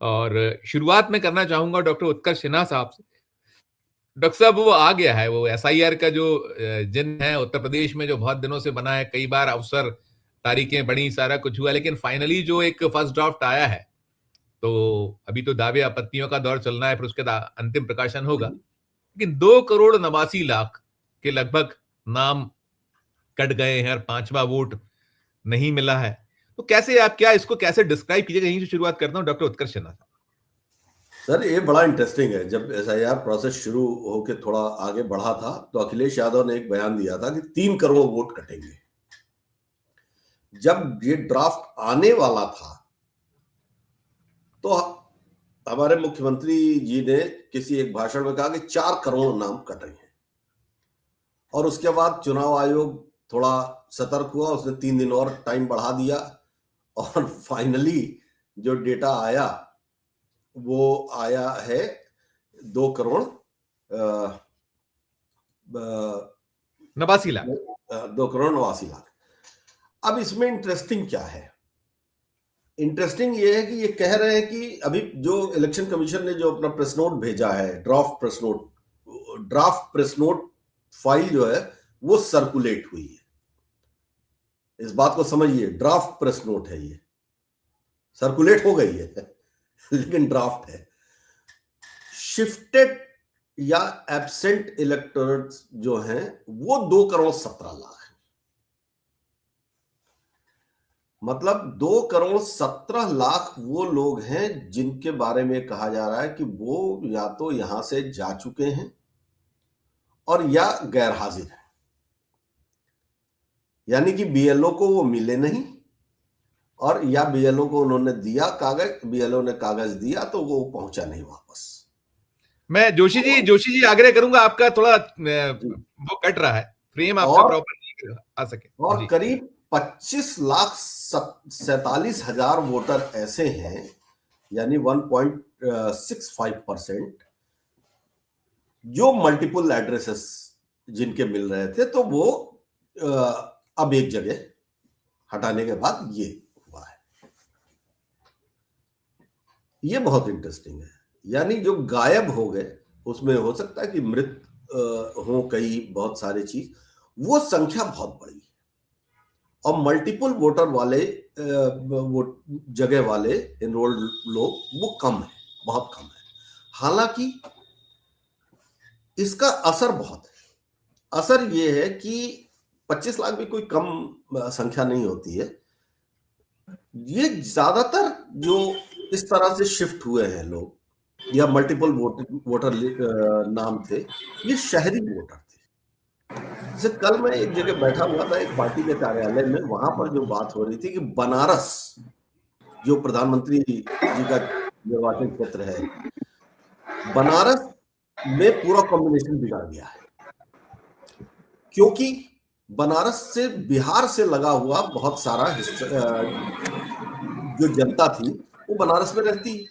और शुरुआत में करना चाहूंगा डॉक्टर उत्कर्ष सिन्हा साहब से। डॉक्टर साहब, वो आ गया है, वो एसआईआर का जो जिन है उत्तर प्रदेश में, जो बहुत दिनों से बना है, कई बार अवसर, तारीखें बड़ी, सारा कुछ हुआ, लेकिन फाइनली जो एक फर्स्ट ड्राफ्ट आया है, तो अभी तो दावे आपत्तियों का दौर चलना है, फिर उसके बाद अंतिम प्रकाशन होगा। लेकिन 2 करोड़ 89 लाख के लगभग नाम कट गए हैं और 5वां वोट नहीं मिला है। तो कैसे आप, क्या इसको कैसे डिस्क्राइब कीजिएगा? यहीं से शुरुआत करता हूं डॉक्टर उत्कर्ष सिन्हा साहब। सर, ये बड़ा इंटरेस्टिंग है। जब एसआईआर प्रोसेस शुरू होके थोड़ा आगे बढ़ा था तो अखिलेश यादव ने एक बयान दिया था कि 3 करोड़ वोट कटेंगे। जब ये ड्राफ्ट आने वाला था तो हमारे मुख्यमंत्री जी ने किसी एक भाषण में कहा कि 4 करोड़ नाम कट रहे हैं। और उसके बाद चुनाव आयोग थोड़ा सतर्क हुआ, उसने 3 दिन और टाइम बढ़ा दिया और फाइनली जो डेटा आया वो आया है 2 करोड़ 89 लाख। 2 करोड़ 89 लाख। अब इसमें इंटरेस्टिंग क्या है? इंटरेस्टिंग ये है कि ये कह रहे हैं कि अभी जो इलेक्शन कमीशन ने जो अपना प्रेस नोट भेजा है, ड्राफ्ट प्रेस नोट फाइल जो है वो सर्कुलेट हुई है। इस बात को समझिए, ड्राफ्ट प्रेस नोट है, ये सर्कुलेट हो गई है लेकिन ड्राफ्ट है। शिफ्टेड या एब्सेंट इलेक्टोरेट्स जो हैं वो 2 करोड़ 17 लाख है। मतलब 2 करोड़ 17 लाख वो लोग हैं जिनके बारे में कहा जा रहा है कि वो या तो यहां से जा चुके हैं और या गैर हाजिर है, यानी कि बीएलओ को वो मिले नहीं, और या बीएलओ को उन्होंने दिया कागज, बीएलओ ने कागज दिया तो वो पहुंचा नहीं वापस। मैं जोशी जी आग्रह करूंगा, आपका थोड़ा वो कट रहा है, फ्रेम आपका प्रॉपर नहीं आ सके। और करीब 25,47,000 वोटर ऐसे हैं, यानी 1.65%, जो मल्टीपल एड्रेसेस जिनके मिल रहे थे, तो वो अब एक जगह हटाने के बाद ये हुआ है। ये बहुत इंटरेस्टिंग है। यानी जो गायब हो गए, उसमें हो सकता है कि मृत हो कई बहुत सारे चीज, वो संख्या बहुत बड़ी है। और मल्टीपल वोटर वाले वो जगह वाले एनरोल्ड लोग वो कम है, बहुत कम है। हालांकि इसका असर बहुत है। असर ये है कि 25 लाख भी कोई कम संख्या नहीं होती है। ये ज्यादातर जो इस तरह से शिफ्ट हुए हैं लोग या मल्टीपल वोटर नाम थे, ये शहरी वोटर थे। जैसे कल मैं एक जगह बैठा हुआ था एक पार्टी के कार्यालय में, वहां पर जो बात हो रही थी कि बनारस जो प्रधानमंत्री जी का निर्वाचन क्षेत्र है, बनारस में पूरा कॉम्बिनेशन बिगाड़ गया है, क्योंकि बनारस से बिहार से लगा हुआ बहुत सारा जो जनता थी वो बनारस में रहती है।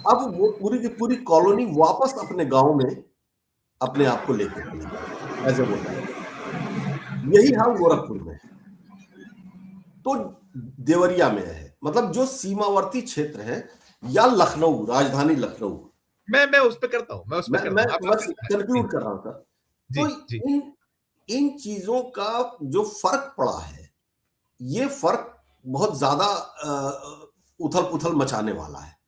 अब वो पूरी की पूरी कॉलोनी वापस अपने गांव में अपने आप को लेकर चली गई एज ए वोटर। यही हाल गोरखपुर में है, तो देवरिया में है, मतलब जो सीमावर्ती क्षेत्र है, या लखनऊ, राजधानी लखनऊ। मैं उस पर करता हूं, मैं कंक्लूड कर रहा हूं सर। तो इन चीजों का जो फर्क पड़ा है, ये फर्क बहुत ज्यादा उथल पुथल मचाने वाला है।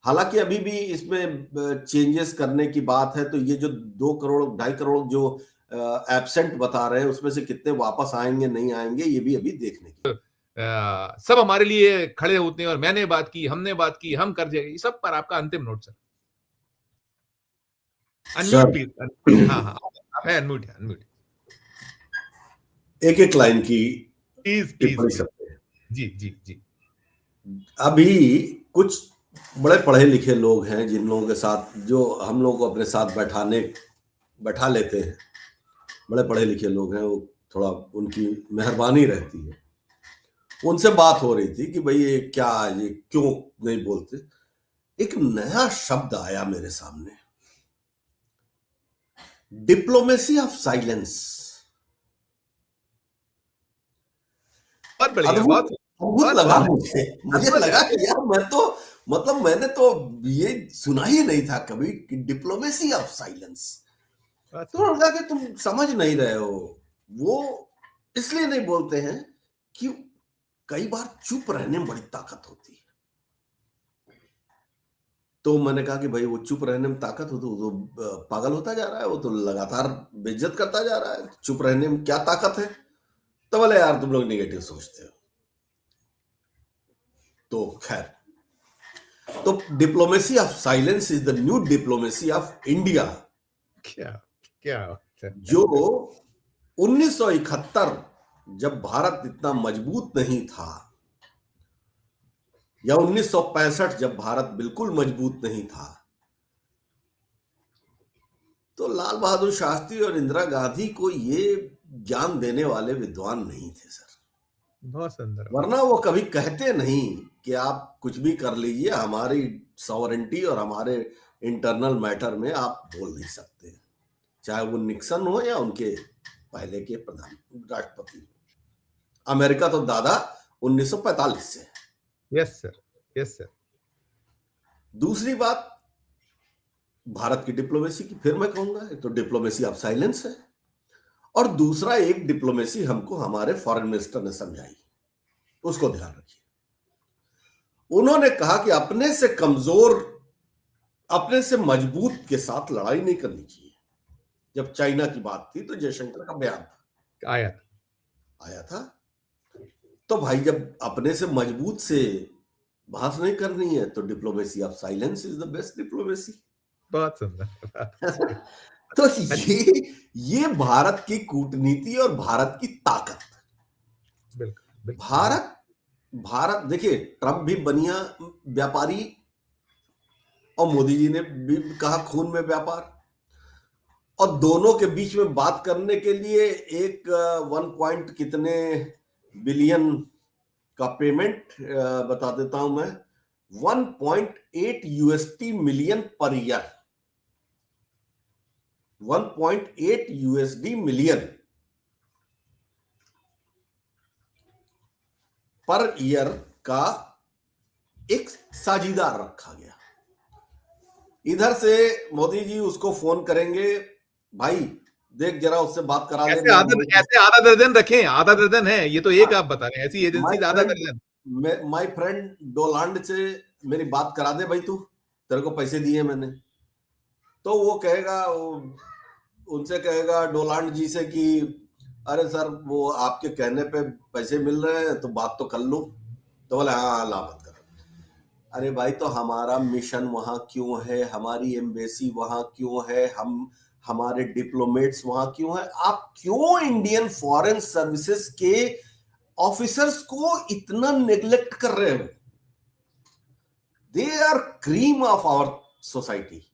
हालांकि अभी भी इसमें चेंजेस करने की बात है, तो ये जो 2 करोड़ 2.5 करोड़ जो एब्सेंट बता रहे हैं, उसमें से कितने वापस आएंगे नहीं आएंगे, ये भी अभी देखने की। सब हमारे लिए खड़े होते हैं और मैंने बात की, हमने बात की, हम कर जाएंगे, सब पर आपका अंतिम नोट सर। Unmute please. हाँ आप है अनम्यूट। एक एक लाइन की प्लीज सकते हैं। जी। अभी कुछ बड़े पढ़े लिखे लोग हैं जिन लोगों के साथ, जो हम लोग को अपने साथ बैठा लेते हैं, बड़े पढ़े लिखे लोग हैं, वो थोड़ा उनकी मेहरबानी रहती है। उनसे बात हो रही थी कि भाई ये क्या, ये क्यों नहीं बोलते। एक नया शब्द आया मेरे सामने, डिप्लोमेसी ऑफ साइलेंस। बहुत बढ़िया, अद्भुत लगा मुझे लगा कि यार मैं तो मतलब मैंने तो ये सुना ही नहीं था कभी कि डिप्लोमेसी ऑफ साइलेंस। तो लगा कि तुम समझ नहीं रहे हो। वो इसलिए नहीं बोलते हैं कि कई बार चुप रहने में बड़ी ताकत होती है। तो मैंने कहा कि भाई वो चुप रहने में ताकत हो तो पागल होता जा रहा है, वो तो लगातार बेइज्जत करता जा रहा है। चुप रहने में क्या ताकत है? तो बोले यार तुम लोग नेगेटिव सोचते हो। तो खैर, तो diplomacy of silence is the new diplomacy of India. क्या क्या जो 1971 जब भारत इतना मजबूत नहीं था, या 1965 जब भारत बिल्कुल मजबूत नहीं था, तो लाल बहादुर शास्त्री और इंदिरा गांधी को ये ज्ञान देने वाले विद्वान नहीं थे सर। बहुत सुंदर। वरना वो कभी कहते नहीं कि आप कुछ भी कर लीजिए, हमारी सॉवरेंटी और हमारे इंटरनल मैटर में आप बोल नहीं सकते, चाहे वो निक्सन हो या उनके पहले के प्रधान राष्ट्रपति। अमेरिका तो दादा 1945 से। Yes sir, yes sir. दूसरी बात भारत की डिप्लोमेसी की, फिर मैं कहूंगा तो डिप्लोमेसी ऑफ साइलेंस है। और दूसरा एक डिप्लोमेसी हमको हमारे फॉरेन मिनिस्टर ने समझाई, उसको ध्यान रखिए। उन्होंने कहा कि अपने से कमजोर, अपने से मजबूत के साथ लड़ाई नहीं करनी चाहिए। जब चाइना की बात थी तो जयशंकर का बयान था, आया था। तो भाई जब अपने से मजबूत से बहस नहीं करनी है तो diplomacy of silence is the best diplomacy. बहुत सुंदर। तो ये भारत की कूटनीति और भारत की ताकत। बिल्कुल। भारत देखिए, ट्रंप भी बनिया व्यापारी और मोदी जी ने भी कहा खून में व्यापार, और दोनों के बीच में बात करने के लिए एक 1 पॉइंट कितने बिलियन का पेमेंट बता देता हूं मैं, 1.8 USD million per year, 1.8 USD million per year का एक साझीदार रखा गया। इधर से मोदी जी उसको फोन करेंगे, भाई देख जरा उससे बात करा दे। ऐसे आधा दर्जन रखें, आधा दर्जन है ये तो, एक आप बता रहे हैं, ऐसी एजेंसी आधा दर्जन। माय फ्रेंड डोलांड से मेरी बात करा दे भाई, तू, तेरे को पैसे दिए मैंने। तो वो कहेगा, उनसे कहेगा डोलांड जी से कि अरे सर वो आपके कहने पे पैसे मिल रहे हैं तो बात तो कर लो। तो बोले हाँ ला बात कर। अरे भाई तो हमारा मिशन वहां क्यों है, हमारी एम्बेसी वहां क्यों है, हमारे डिप्लोमेट्स वहां क्यों है? आप क्यों इंडियन फॉरेन सर्विसेज के ऑफिसर्स को इतना नेग्लेक्ट कर रहे हो? They are cream of our society.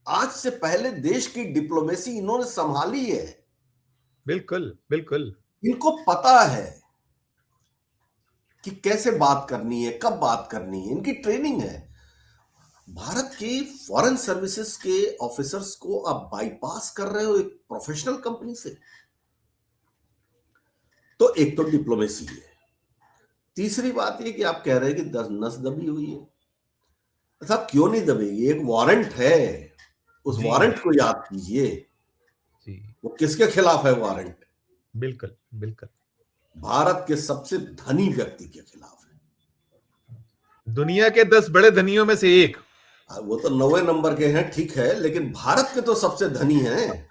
आज से पहले देश की डिप्लोमेसी इन्होंने संभाली है। बिल्कुल बिल्कुल। इनको पता है कि कैसे बात करनी है, कब बात करनी है, इनकी ट्रेनिंग है। भारत की फॉरेन सर्विसेज के ऑफिसर्स को आप बाईपास कर रहे हो एक प्रोफेशनल कंपनी से। तो एक तो डिप्लोमेसी है। तीसरी बात ये कि आप कह रहे हैं कि नस दबी हुई है। साहब क्यों नहीं दबेगी? एक वारंट है, उस वारंट को याद कीजिए। वो किसके खिलाफ है वारंट? बिल्कुल बिल्कुल, भारत के सबसे धनी व्यक्ति के खिलाफ है। दुनिया के 10 बड़े धनियों में से एक। वो तो 9वें नंबर के हैं, ठीक है, लेकिन भारत के तो सबसे धनी हैं।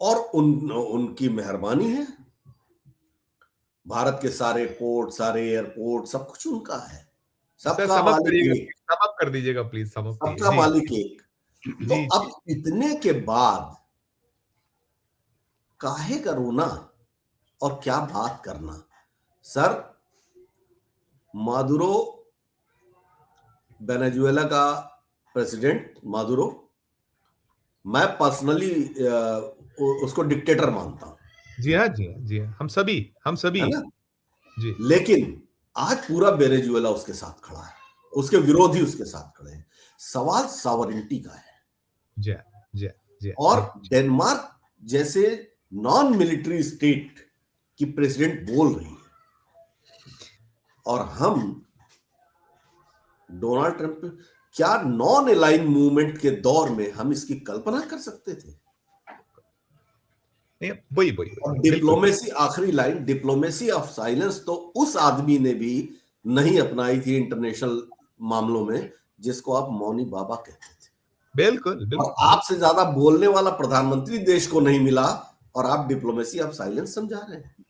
और उनकी मेहरबानी है। भारत के सारे पोर्ट, सारे एयरपोर्ट, सब कुछ उनका है। सबका मालिक एक। समाप्त कर दीजिएगा प्लीज, सबका मालिक एक। तो अब इतने के बाद काहे का रोना और क्या बात करना? सर मादुरो, वेनेजुएला का प्रेसिडेंट मादुरो, मैं पर्सनली उसको डिक्टेटर मानता हूं। जी हाँ जी हाँ जी हाँ, हम सभी है ना? जी। लेकिन आज पूरा वेनेजुएला उसके साथ खड़ा है, उसके विरोधी उसके साथ खड़े हैं। सवाल सॉवरेंटी का है। जी जी जी। और डेनमार्क जैसे नॉन मिलिट्री स्टेट की प्रेसिडेंट बोल रही है, और हम डोनाल्ड ट्रंप, क्या नॉन अलाइन मूवमेंट के दौर में हम इसकी कल्पना कर सकते थे? वही वही और बिल्कुल डिप्लोमेसी, आखिरी लाइन, डिप्लोमेसी ऑफ साइलेंस तो उस आदमी ने भी नहीं अपनाई थी इंटरनेशनल मामलों में, जिसको आप मौनी बाबा कहते थे। बिल्कुल और बिल्कुल आपसे ज्यादा बोलने वाला प्रधानमंत्री देश को नहीं मिला और आप डिप्लोमेसी ऑफ साइलेंस समझा रहे हैं।